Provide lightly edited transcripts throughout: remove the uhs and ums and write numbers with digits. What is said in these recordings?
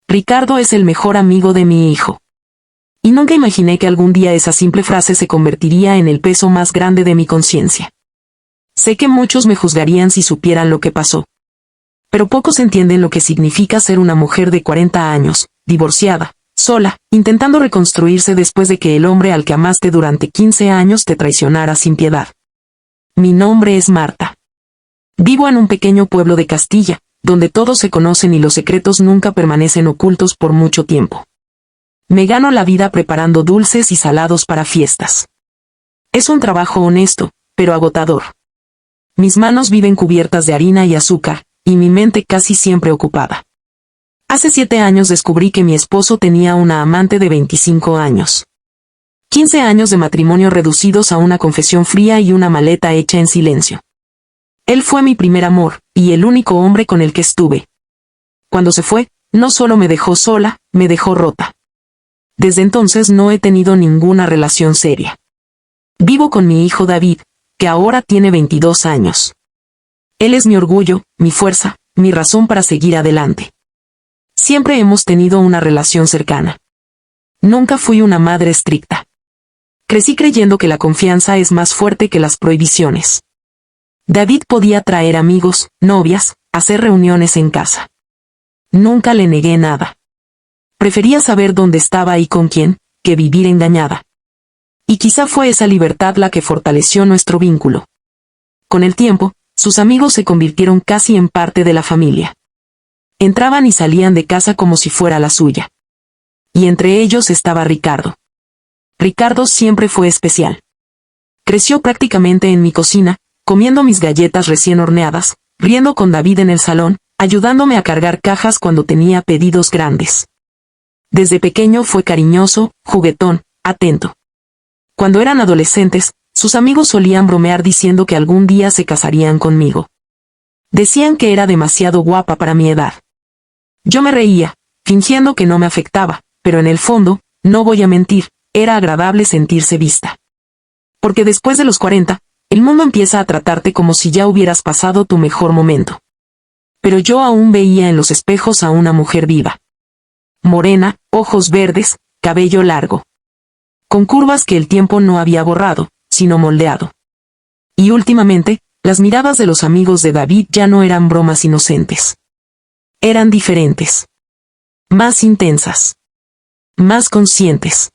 Ricardo es el mejor amigo de mi hijo. Y nunca imaginé que algún día esa simple frase se convertiría en el peso más grande de mi conciencia. Sé que muchos me juzgarían si supieran lo que pasó. Pero pocos entienden lo que significa ser una mujer de 40 años, divorciada, sola, intentando reconstruirse después de que el hombre al que amaste durante 15 años te traicionara sin piedad. Mi nombre es Marta. Vivo en un pequeño pueblo de Castilla, donde todos se conocen y los secretos nunca permanecen ocultos por mucho tiempo. Me gano la vida preparando dulces y salados para fiestas. Es un trabajo honesto, pero agotador. Mis manos viven cubiertas de harina y azúcar, y mi mente casi siempre ocupada. Hace 7 años descubrí que mi esposo tenía una amante de 25 años. 15 años de matrimonio reducidos a una confesión fría y una maleta hecha en silencio. Él fue mi primer amor, y el único hombre con el que estuve. Cuando se fue, no solo me dejó sola, me dejó rota. Desde entonces no he tenido ninguna relación seria. Vivo con mi hijo David, que ahora tiene 22 años. Él es mi orgullo, mi fuerza, mi razón para seguir adelante. Siempre hemos tenido una relación cercana. Nunca fui una madre estricta. Crecí creyendo que la confianza es más fuerte que las prohibiciones. David podía traer amigos, novias, hacer reuniones en casa. Nunca le negué nada. Prefería saber dónde estaba y con quién, que vivir engañada. Y quizá fue esa libertad la que fortaleció nuestro vínculo. Con el tiempo, sus amigos se convirtieron casi en parte de la familia. Entraban y salían de casa como si fuera la suya. Y entre ellos estaba Ricardo. Ricardo siempre fue especial. Creció prácticamente en mi cocina, comiendo mis galletas recién horneadas, riendo con David en el salón, ayudándome a cargar cajas cuando tenía pedidos grandes. Desde pequeño fue cariñoso, juguetón, atento. Cuando eran adolescentes, sus amigos solían bromear diciendo que algún día se casarían conmigo. Decían que era demasiado guapa para mi edad. Yo me reía, fingiendo que no me afectaba, pero en el fondo, no voy a mentir, era agradable sentirse vista. Porque después de los 40, el mundo empieza a tratarte como si ya hubieras pasado tu mejor momento. Pero yo aún veía en los espejos a una mujer viva. Morena, ojos verdes, cabello largo. Con curvas que el tiempo no había borrado, sino moldeado. Y últimamente, las miradas de los amigos de David ya no eran bromas inocentes. Eran diferentes. Más intensas. Más conscientes.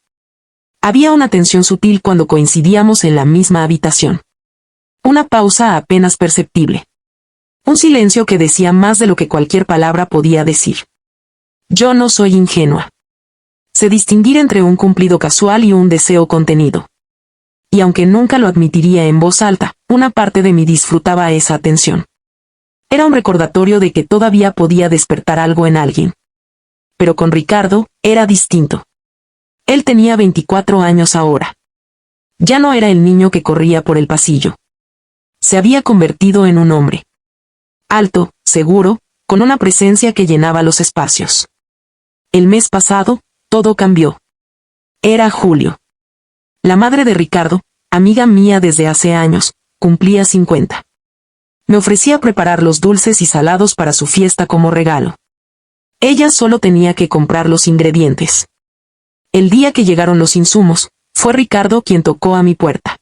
Había una tensión sutil cuando coincidíamos en la misma habitación. Una pausa apenas perceptible. Un silencio que decía más de lo que cualquier palabra podía decir. Yo no soy ingenua. Sé distinguir entre un cumplido casual y un deseo contenido. Y aunque nunca lo admitiría en voz alta, una parte de mí disfrutaba esa atención. Era un recordatorio de que todavía podía despertar algo en alguien. Pero con Ricardo, era distinto. Él tenía 24 años ahora. Ya no era el niño que corría por el pasillo. Se había convertido en un hombre. Alto, seguro, con una presencia que llenaba los espacios. El mes pasado, todo cambió. Era Julio. La madre de Ricardo, amiga mía desde hace años, cumplía 50. Me ofrecía preparar los dulces y salados para su fiesta como regalo. Ella solo tenía que comprar los ingredientes. El día que llegaron los insumos, fue Ricardo quien tocó a mi puerta.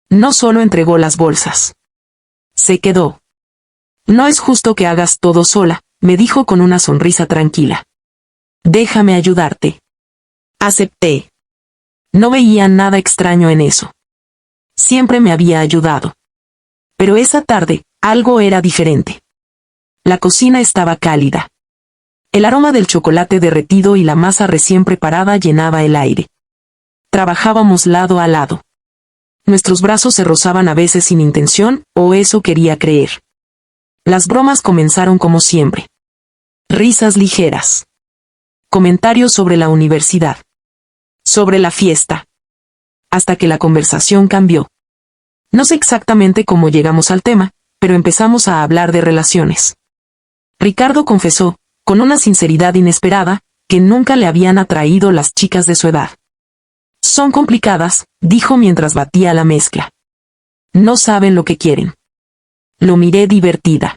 No solo entregó las bolsas. Se quedó. No es justo que hagas todo sola, me dijo con una sonrisa tranquila. Déjame ayudarte. Acepté. No veía nada extraño en eso. Siempre me había ayudado. Pero esa tarde, algo era diferente. La cocina estaba cálida. El aroma del chocolate derretido y la masa recién preparada llenaba el aire. Trabajábamos lado a lado. Nuestros brazos se rozaban a veces sin intención, o eso quería creer. Las bromas comenzaron como siempre. Risas ligeras. Comentarios sobre la universidad. Sobre la fiesta. Hasta que la conversación cambió. No sé exactamente cómo llegamos al tema, pero empezamos a hablar de relaciones. Ricardo confesó, con una sinceridad inesperada, que nunca le habían atraído las chicas de su edad. Son complicadas, dijo mientras batía la mezcla. No saben lo que quieren. Lo miré divertida.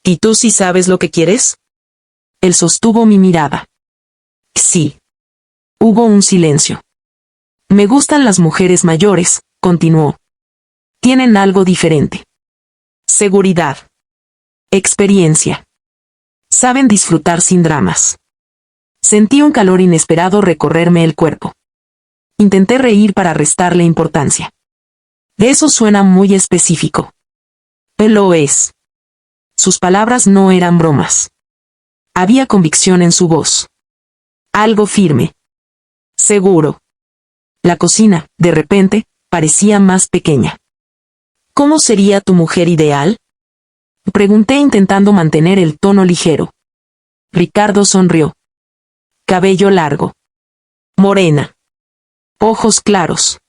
¿Y tú sí sabes lo que quieres? Él sostuvo mi mirada. Sí. Hubo un silencio. Me gustan las mujeres mayores, continuó. Tienen algo diferente. Seguridad. Experiencia. Saben disfrutar sin dramas. Sentí un calor inesperado recorrerme el cuerpo. Intenté reír para restarle importancia. Eso suena muy específico. Él lo es. Sus palabras no eran bromas. Había convicción en su voz. Algo firme. Seguro. La cocina, de repente, parecía más pequeña. ¿Cómo sería tu mujer ideal? Pregunté intentando mantener el tono ligero. Ricardo sonrió. Cabello largo. Morena. Ojos claros.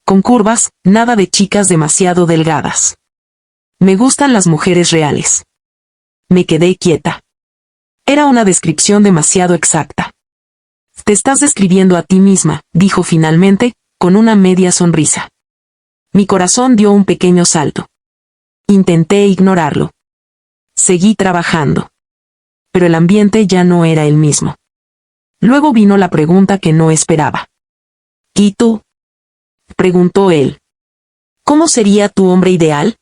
Con curvas, nada de chicas demasiado delgadas. Me gustan las mujeres reales. Me quedé quieta. Era una descripción demasiado exacta. Te estás describiendo a ti misma, dijo finalmente, con una media sonrisa. Mi corazón dio un pequeño salto. Intenté ignorarlo. Seguí trabajando. Pero el ambiente ya no era el mismo. Luego vino la pregunta que no esperaba. ¿Y tú? Preguntó él. ¿Cómo sería tu hombre ideal?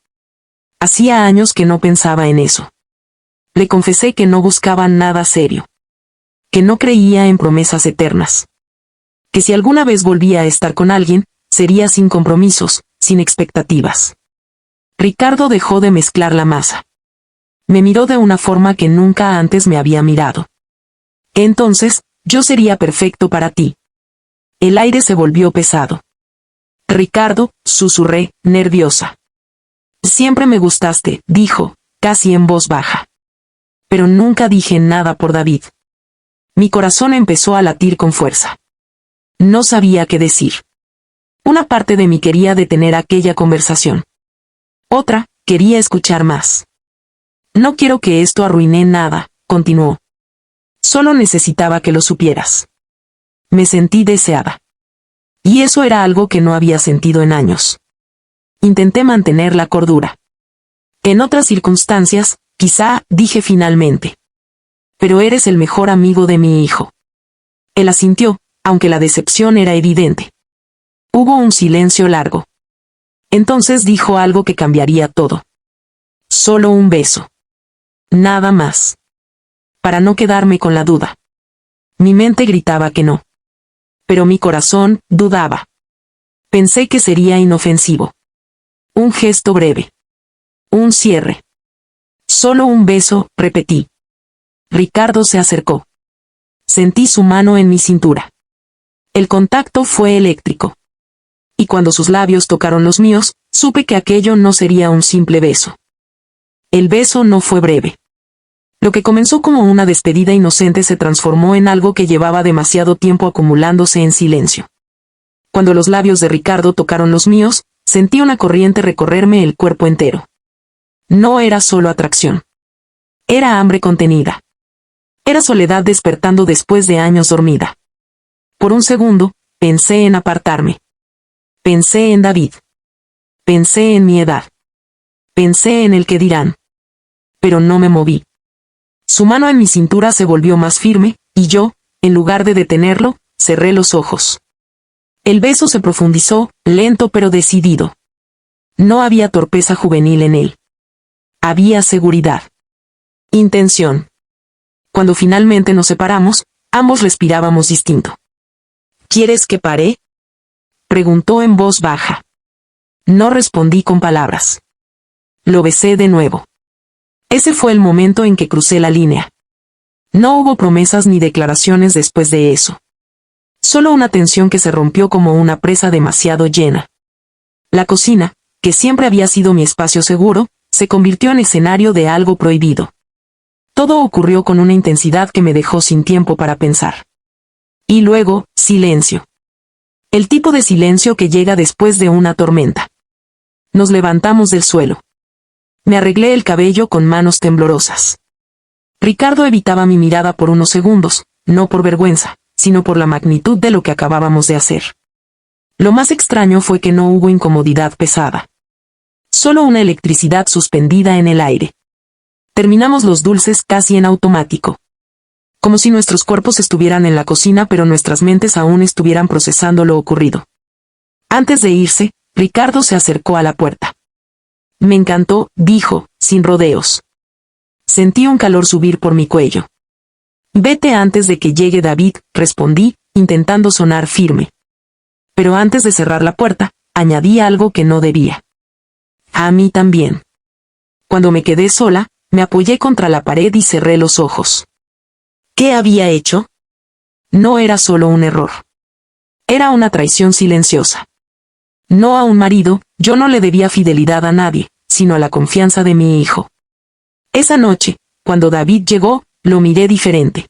Hacía años que no pensaba en eso. Le confesé que no buscaba nada serio. Que no creía en promesas eternas. Que si alguna vez volvía a estar con alguien, sería sin compromisos, sin expectativas. Ricardo dejó de mezclar la masa. Me miró de una forma que nunca antes me había mirado. Entonces, yo sería perfecto para ti. El aire se volvió pesado. Ricardo, susurré, nerviosa. Siempre me gustaste, dijo, casi en voz baja. Pero nunca dije nada por David. Mi corazón empezó a latir con fuerza. No sabía qué decir. Una parte de mí quería detener aquella conversación. Otra, quería escuchar más. No quiero que esto arruine nada, continuó. Solo necesitaba que lo supieras. Me sentí deseada. Y eso era algo que no había sentido en años. Intenté mantener la cordura. En otras circunstancias, quizá, dije finalmente. Pero eres el mejor amigo de mi hijo. Él asintió, aunque la decepción era evidente. Hubo un silencio largo. Entonces dijo algo que cambiaría todo. Solo un beso. Nada más. Para no quedarme con la duda. Mi mente gritaba que no. Pero mi corazón dudaba. Pensé que sería inofensivo. Un gesto breve. Un cierre. Solo un beso, repetí. Ricardo se acercó. Sentí su mano en mi cintura. El contacto fue eléctrico. Y cuando sus labios tocaron los míos, supe que aquello no sería un simple beso. El beso no fue breve. Lo que comenzó como una despedida inocente se transformó en algo que llevaba demasiado tiempo acumulándose en silencio. Cuando los labios de Ricardo tocaron los míos, sentí una corriente recorrerme el cuerpo entero. No era solo atracción. Era hambre contenida. Era soledad despertando después de años dormida. Por un segundo, pensé en apartarme. Pensé en David. Pensé en mi edad. Pensé en el que dirán. Pero no me moví. Su mano en mi cintura se volvió más firme, y yo, en lugar de detenerlo, cerré los ojos. El beso se profundizó, lento pero decidido. No había torpeza juvenil en él. Había seguridad. Intención. Cuando finalmente nos separamos, ambos respirábamos distinto. ¿Quieres que pare? Preguntó en voz baja. No respondí con palabras. Lo besé de nuevo. Ese fue el momento en que crucé la línea. No hubo promesas ni declaraciones después de eso. Solo una tensión que se rompió como una presa demasiado llena. La cocina, que siempre había sido mi espacio seguro, se convirtió en escenario de algo prohibido. Todo ocurrió con una intensidad que me dejó sin tiempo para pensar. Y luego, silencio. El tipo de silencio que llega después de una tormenta. Nos levantamos del suelo. Me arreglé el cabello con manos temblorosas. Ricardo evitaba mi mirada por unos segundos, no por vergüenza, sino por la magnitud de lo que acabábamos de hacer. Lo más extraño fue que no hubo incomodidad pesada. Solo una electricidad suspendida en el aire. Terminamos los dulces casi en automático. Como si nuestros cuerpos estuvieran en la cocina pero nuestras mentes aún estuvieran procesando lo ocurrido. Antes de irse, Ricardo se acercó a la puerta. Me encantó, dijo, sin rodeos. Sentí un calor subir por mi cuello. Vete antes de que llegue David, respondí, intentando sonar firme. Pero antes de cerrar la puerta, añadí algo que no debía. A mí también. Cuando me quedé sola, me apoyé contra la pared y cerré los ojos. ¿Qué había hecho? No era solo un error. Era una traición silenciosa. No a un marido, yo no le debía fidelidad a nadie, sino a la confianza de mi hijo. Esa noche, cuando David llegó, lo miré diferente.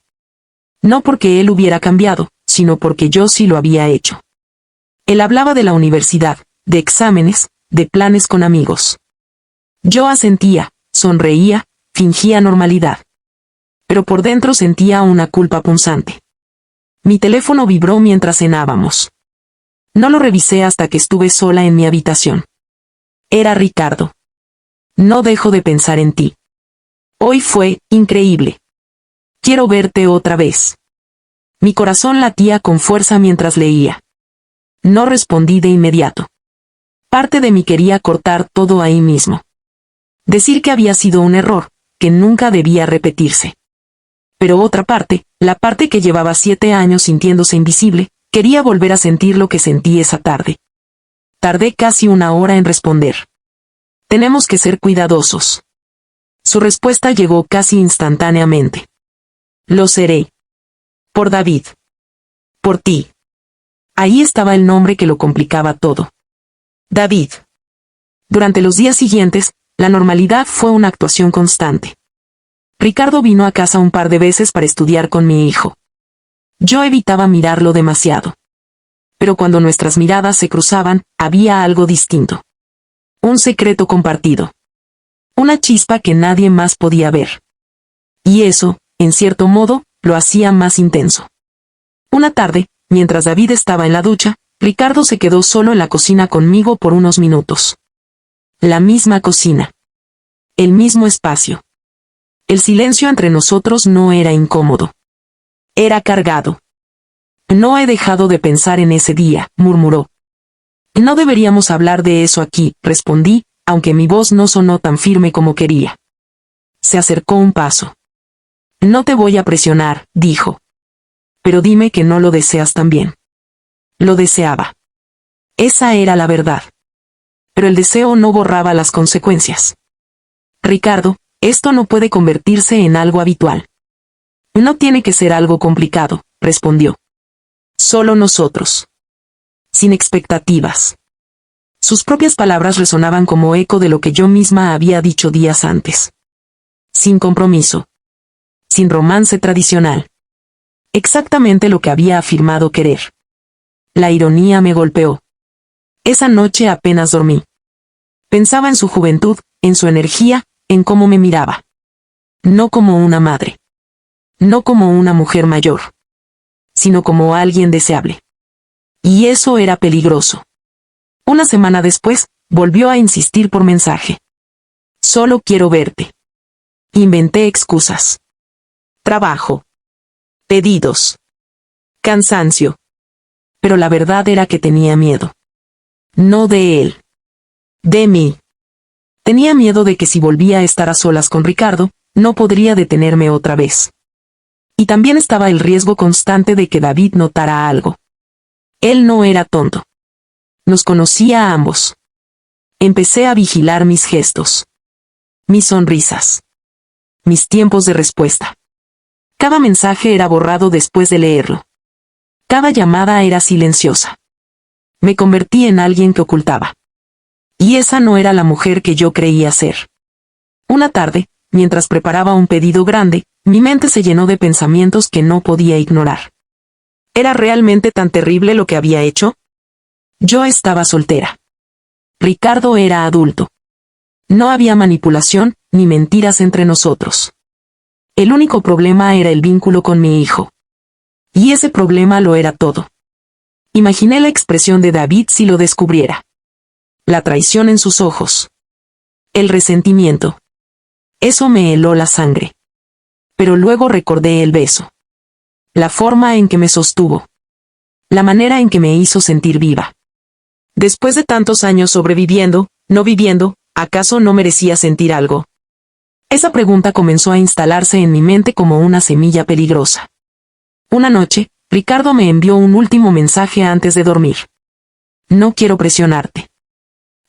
No porque él hubiera cambiado, sino porque yo sí lo había hecho. Él hablaba de la universidad, de exámenes, de planes con amigos. Yo asentía, sonreía, fingía normalidad. Pero por dentro sentía una culpa punzante. Mi teléfono vibró mientras cenábamos. No lo revisé hasta que estuve sola en mi habitación. Era Ricardo. No dejo de pensar en ti. Hoy fue increíble. Quiero verte otra vez. Mi corazón latía con fuerza mientras leía. No respondí de inmediato. Parte de mí quería cortar todo ahí mismo. Decir que había sido un error, que nunca debía repetirse. Pero otra parte, la parte que llevaba 7 años sintiéndose invisible, quería volver a sentir lo que sentí esa tarde. Tardé casi 1 hora en responder. Tenemos que ser cuidadosos. Su respuesta llegó casi instantáneamente. Lo seré. Por David. Por ti. Ahí estaba el nombre que lo complicaba todo. David. Durante los días siguientes, la normalidad fue una actuación constante. Ricardo vino a casa un par de veces para estudiar con mi hijo. Yo evitaba mirarlo demasiado. Pero cuando nuestras miradas se cruzaban, había algo distinto. Un secreto compartido. Una chispa que nadie más podía ver. Y eso, en cierto modo, lo hacía más intenso. Una tarde, mientras David estaba en la ducha, Ricardo se quedó solo en la cocina conmigo por unos minutos. La misma cocina. El mismo espacio. El silencio entre nosotros no era incómodo. Era cargado. No he dejado de pensar en ese día, murmuró. No deberíamos hablar de eso aquí, respondí, aunque mi voz no sonó tan firme como quería. Se acercó un paso. No te voy a presionar, dijo. Pero dime que no lo deseas también. Lo deseaba. Esa era la verdad. Pero el deseo no borraba las consecuencias. Ricardo, esto no puede convertirse en algo habitual. No tiene que ser algo complicado, respondió. Solo nosotros. Sin expectativas. Sus propias palabras resonaban como eco de lo que yo misma había dicho días antes. Sin compromiso. Sin romance tradicional. Exactamente lo que había afirmado querer. La ironía me golpeó. Esa noche apenas dormí. Pensaba en su juventud, en su energía, en cómo me miraba. No como una madre. No como una mujer mayor. Sino como alguien deseable. Y eso era peligroso. Una semana después, volvió a insistir por mensaje. Solo quiero verte. Inventé excusas. Trabajo. Pedidos. Cansancio. Pero la verdad era que tenía miedo. No de él. De mí. Tenía miedo de que si volvía a estar a solas con Ricardo, no podría detenerme otra vez. Y también estaba el riesgo constante de que David notara algo. Él no era tonto. Nos conocía a ambos. Empecé a vigilar mis gestos. Mis sonrisas. Mis tiempos de respuesta. Cada mensaje era borrado después de leerlo. Cada llamada era silenciosa. Me convertí en alguien que ocultaba. Y esa no era la mujer que yo creía ser. Una tarde, mientras preparaba un pedido grande, mi mente se llenó de pensamientos que no podía ignorar. ¿Era realmente tan terrible lo que había hecho? Yo estaba soltera. Ricardo era adulto. No había manipulación, ni mentiras entre nosotros. El único problema era el vínculo con mi hijo. Y ese problema lo era todo. Imaginé la expresión de David si lo descubriera. La traición en sus ojos. El resentimiento. Eso me heló la sangre. Pero luego recordé el beso. la forma en que me sostuvo. La manera en que me hizo sentir viva. Después de tantos años sobreviviendo, no viviendo, ¿acaso no merecía sentir algo? Esa pregunta comenzó a instalarse en mi mente como una semilla peligrosa. Una noche, Ricardo me envió un último mensaje antes de dormir. No quiero presionarte.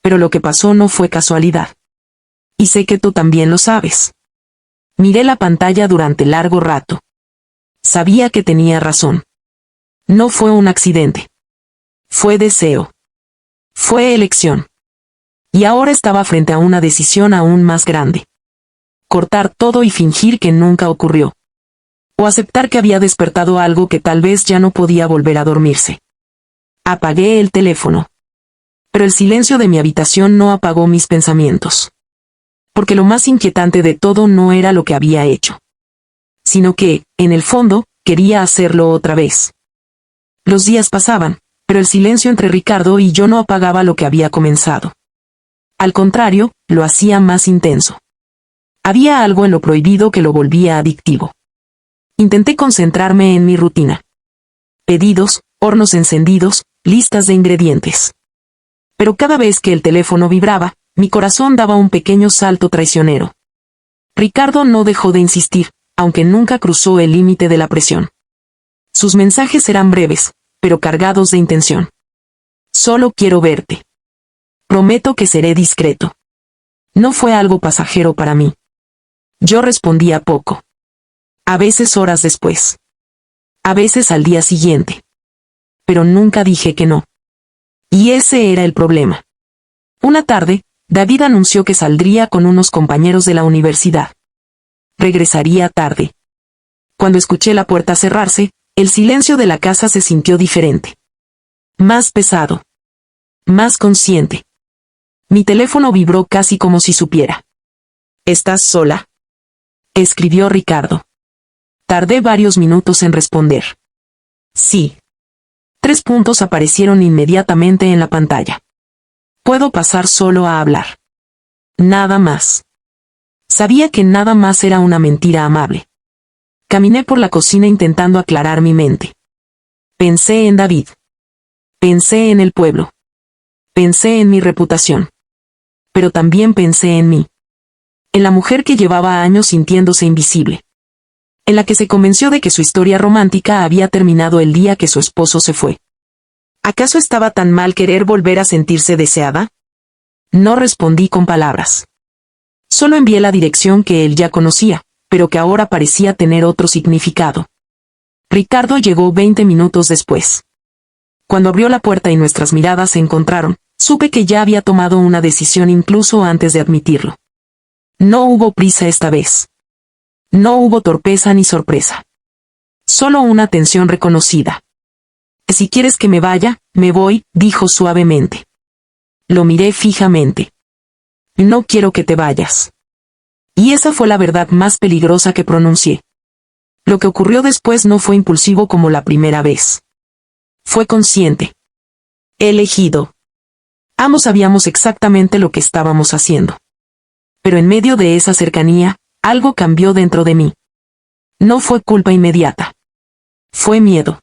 Pero lo que pasó no fue casualidad. Y sé que tú también lo sabes. Miré la pantalla durante largo rato. Sabía que tenía razón. No fue un accidente. Fue deseo. Fue elección. Y ahora estaba frente a una decisión aún más grande. Cortar todo y fingir que nunca ocurrió. O aceptar que había despertado algo que tal vez ya no podía volver a dormirse. Apagué el teléfono. Pero el silencio de mi habitación no apagó mis pensamientos. Porque lo más inquietante de todo no era lo que había hecho. Sino que, en el fondo, quería hacerlo otra vez. Los días pasaban, pero el silencio entre Ricardo y yo no apagaba lo que había comenzado. Al contrario, lo hacía más intenso. Había algo en lo prohibido que lo volvía adictivo. Intenté concentrarme en mi rutina. Pedidos, hornos encendidos, listas de ingredientes. Pero cada vez que el teléfono vibraba, mi corazón daba un pequeño salto traicionero. Ricardo no dejó de insistir, aunque nunca cruzó el límite de la presión. Sus mensajes eran breves, pero cargados de intención. Solo quiero verte. Prometo que seré discreto. No fue algo pasajero para mí. Yo respondía poco. A veces horas después. A veces al día siguiente. Pero nunca dije que no. Y ese era el problema. Una tarde, David anunció que saldría con unos compañeros de la universidad. Regresaría tarde. Cuando escuché la puerta cerrarse, el silencio de la casa se sintió diferente. Más pesado. Más consciente. Mi teléfono vibró casi como si supiera. ¿Estás sola?, escribió Ricardo. Tardé varios minutos en responder. Sí. 3 puntos aparecieron inmediatamente en la pantalla. Puedo pasar solo a hablar. Nada más. Sabía que nada más era una mentira amable. Caminé por la cocina intentando aclarar mi mente. Pensé en David. Pensé en el pueblo. Pensé en mi reputación. Pero también pensé en mí. En la mujer que llevaba años sintiéndose invisible. En la que se convenció de que su historia romántica había terminado el día que su esposo se fue. ¿Acaso estaba tan mal querer volver a sentirse deseada? No respondí con palabras. Solo envié la dirección que él ya conocía, pero que ahora parecía tener otro significado. Ricardo llegó 20 minutos después. Cuando abrió la puerta y nuestras miradas se encontraron, supe que ya había tomado una decisión incluso antes de admitirlo. No hubo prisa esta vez. No hubo torpeza ni sorpresa. Solo una tensión reconocida. Si quieres que me vaya, me voy, dijo suavemente. Lo miré fijamente. No quiero que te vayas. Y esa fue la verdad más peligrosa que pronuncié. Lo que ocurrió después no fue impulsivo como la primera vez. Fue consciente. Elegido. Ambos sabíamos exactamente lo que estábamos haciendo. Pero en medio de esa cercanía, algo cambió dentro de mí. No fue culpa inmediata. Fue miedo.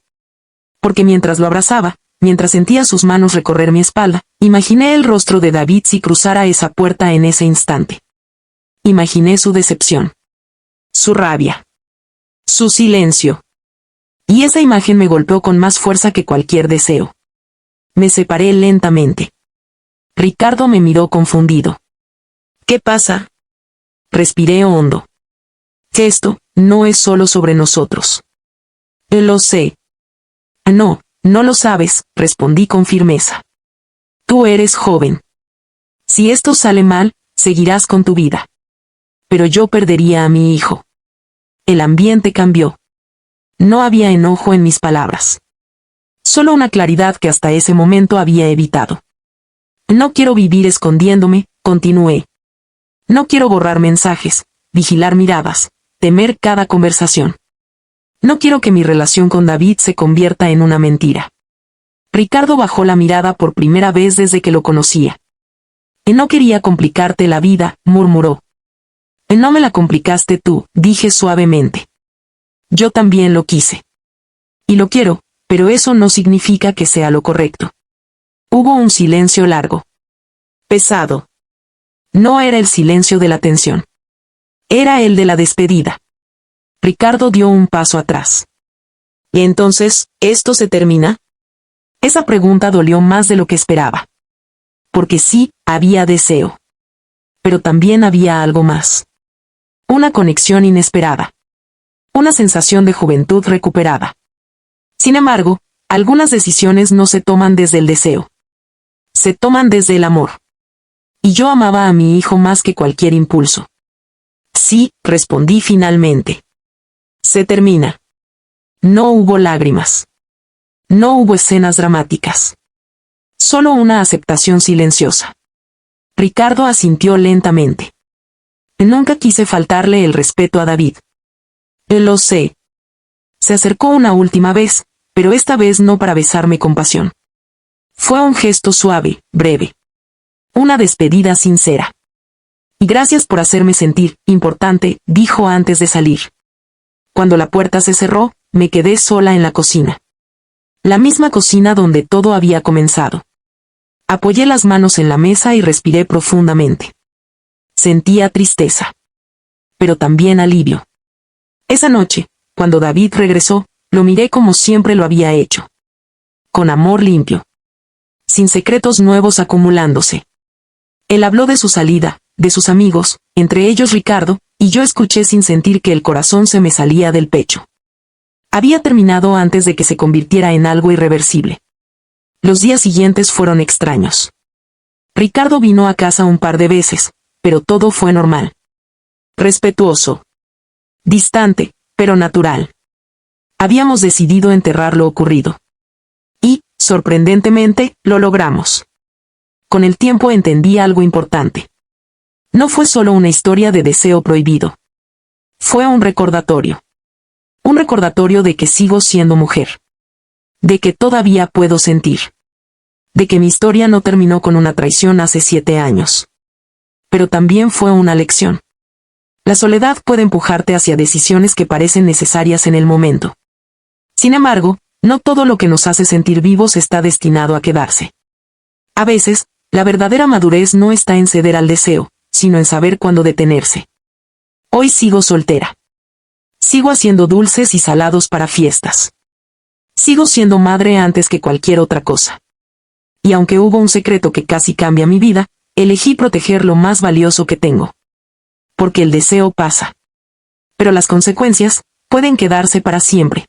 Porque mientras lo abrazaba, mientras sentía sus manos recorrer mi espalda, imaginé el rostro de David si cruzara esa puerta en ese instante. Imaginé su decepción. Su rabia. Su silencio. Y esa imagen me golpeó con más fuerza que cualquier deseo. Me separé lentamente. Ricardo me miró confundido. ¿Qué pasa? Respiré hondo. Que esto no es solo sobre nosotros. Lo sé. No, no lo sabes, respondí con firmeza. Tú eres joven. Si esto sale mal, seguirás con tu vida. Pero yo perdería a mi hijo. El ambiente cambió. No había enojo en mis palabras. Solo una claridad que hasta ese momento había evitado. No quiero vivir escondiéndome, continué. No quiero borrar mensajes, vigilar miradas, temer cada conversación. No quiero que mi relación con David se convierta en una mentira. Ricardo bajó la mirada por primera vez desde que lo conocía. No quería complicarte la vida, murmuró. No me la complicaste tú, dije suavemente. Yo también lo quise. Y lo quiero, pero eso no significa que sea lo correcto. Hubo un silencio largo. Pesado. No era el silencio de la tensión. Era el de la despedida. Ricardo dio un paso atrás. ¿Y entonces, esto se termina? Esa pregunta dolió más de lo que esperaba. Porque sí, había deseo. Pero también había algo más. Una conexión inesperada. Una sensación de juventud recuperada. Sin embargo, algunas decisiones no se toman desde el deseo. Se toman desde el amor. Y yo amaba a mi hijo más que cualquier impulso. Sí, respondí finalmente. Se termina. No hubo lágrimas. No hubo escenas dramáticas. Solo una aceptación silenciosa. Ricardo asintió lentamente. Nunca quise faltarle el respeto a David. Lo sé. Se acercó una última vez, pero esta vez no para besarme con pasión. Fue un gesto suave, breve. Una despedida sincera. Y gracias por hacerme sentir importante, dijo antes de salir. Cuando la puerta se cerró, me quedé sola en la cocina. La misma cocina donde todo había comenzado. Apoyé las manos en la mesa y respiré profundamente. Sentía tristeza. Pero también alivio. Esa noche, cuando David regresó, lo miré como siempre lo había hecho. Con amor limpio. Sin secretos nuevos acumulándose. Él habló de su salida, de sus amigos, entre ellos Ricardo, y yo escuché sin sentir que el corazón se me salía del pecho. Había terminado antes de que se convirtiera en algo irreversible. Los días siguientes fueron extraños. Ricardo vino a casa un par de veces, pero todo fue normal. Respetuoso. Distante, pero natural. Habíamos decidido enterrar lo ocurrido. Y, sorprendentemente, lo logramos. Con el tiempo entendí algo importante. No fue solo una historia de deseo prohibido. Fue un recordatorio. Un recordatorio de que sigo siendo mujer. De que todavía puedo sentir. De que mi historia no terminó con una traición hace 7 años. Pero también fue una lección. La soledad puede empujarte hacia decisiones que parecen necesarias en el momento. Sin embargo, no todo lo que nos hace sentir vivos está destinado a quedarse. A veces, la verdadera madurez no está en ceder al deseo, sino en saber cuándo detenerse. Hoy sigo soltera. Sigo haciendo dulces y salados para fiestas. Sigo siendo madre antes que cualquier otra cosa. Y aunque hubo un secreto que casi cambia mi vida, elegí proteger lo más valioso que tengo. Porque el deseo pasa. Pero las consecuencias pueden quedarse para siempre.